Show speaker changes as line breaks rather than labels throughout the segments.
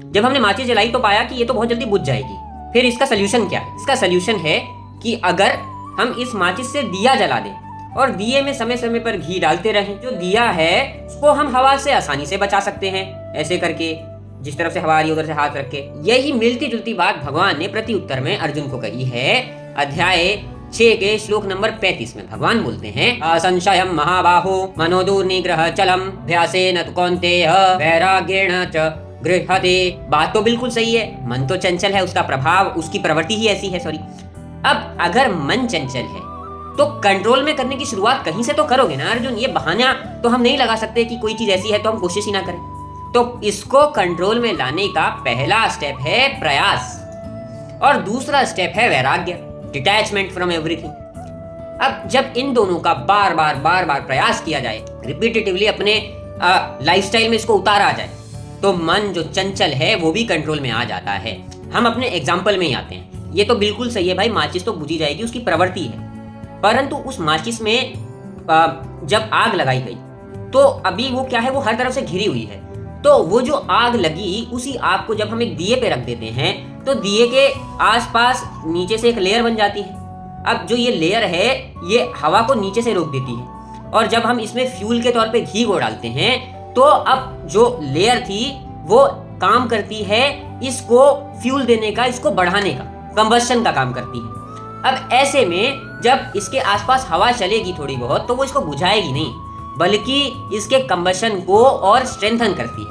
जब हमने माचिस जलाई तो पाया कि ये तो बहुत जल्दी बुझ जाएगी। फिर इसका सोल्यूशन क्या है? इसका सोल्यूशन है कि अगर हम इस माचिस से दिया जला दें और दिए में समय समय पर घी डालते रहें, जो दिया है उसको हम हवा से आसानी से बचा सकते हैं, ऐसे करके जिस तरफ से हवा आ रही है उधर से हाथ रख के। यही मिलती जुलती बात भगवान ने प्रति उत्तर में अर्जुन को कही है। अध्याय 6 के श्लोक नंबर 35 में भगवान बोलते हैं, असंशयम महाबाहो मनोदुर्निग्रह चलम अभ्यासेन तु कौन्तेय वैराग्येण च गृह्यते। बात तो बिल्कुल सही है, मन तो चंचल है, उसका प्रभाव, उसकी प्रवृत्ति ही ऐसी है। अब अगर मन चंचल है तो कंट्रोल में करने की शुरुआत कहीं से तो करोगे ना अर्जुन। ये बहाना तो हम नहीं लगा सकते कि कोई चीज ऐसी है तो हम कोशिश ही ना करें। तो इसको कंट्रोल में लाने का पहला स्टेप है प्रयास और दूसरा स्टेप है वैराग्य, डिटैचमेंट फ्रॉम एवरीथिंग। अब जब इन दोनों का बार बार प्रयास किया जाए, रिपीटेटिवली अपने लाइफस्टाइल में इसको उतारा जाए, तो मन जो चंचल है वो भी कंट्रोल में आ जाता है। हम अपने एग्जाम्पल में ही आते हैं। ये तो बिल्कुल सही है भाई, माचिस तो बुझी जाएगी, उसकी प्रवृत्ति है, परंतु उस माचिस में जब आग लगाई गई तो अभी वो क्या है, वो हर तरफ से घिरी हुई है। तो वो जो आग लगी, उसी आग को जब हम एक दिए पे रख देते हैं तो दिए के आसपास नीचे से एक लेयर बन जाती है। अब जो ये लेयर है ये हवा को नीचे से रोक देती है, और जब हम इसमें फ्यूल के तौर पे घी को डालते हैं तो अब जो लेयर थी वो काम करती है इसको फ्यूल देने का, इसको बढ़ाने का, कंबस्शन का काम करती है। अब ऐसे में जब इसके आसपास हवा चलेगी थोड़ी बहुत तो वो इसको बुझाएगी नहीं, बल्कि इसके कंबशन को और स्ट्रेंथन करती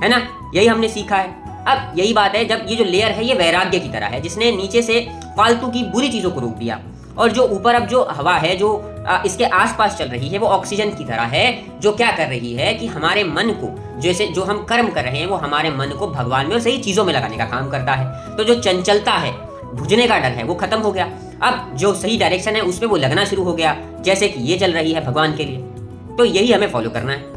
है ना। यही हमने सीखा है। अब यही बात है, जब ये जो लेयर है ये वैराग्य की तरह है, जिसने नीचे से फालतू की बुरी चीजों को रोक दिया, और जो ऊपर अब जो हवा है जो इसके आसपास चल रही है वो ऑक्सीजन की तरह है, जो क्या कर रही है कि हमारे मन को, जैसे जो हम कर्म कर रहे हैं वो हमारे मन को भगवान में और सही चीजों में लगाने का काम करता है। तो जो चंचलता है, बुझने का डर है, वो खत्म हो गया। अब जो सही डायरेक्शन है उसमें वो लगना शुरू हो गया, जैसे कि ये चल रही है भगवान के लिए। तो यही हमें फॉलो करना है।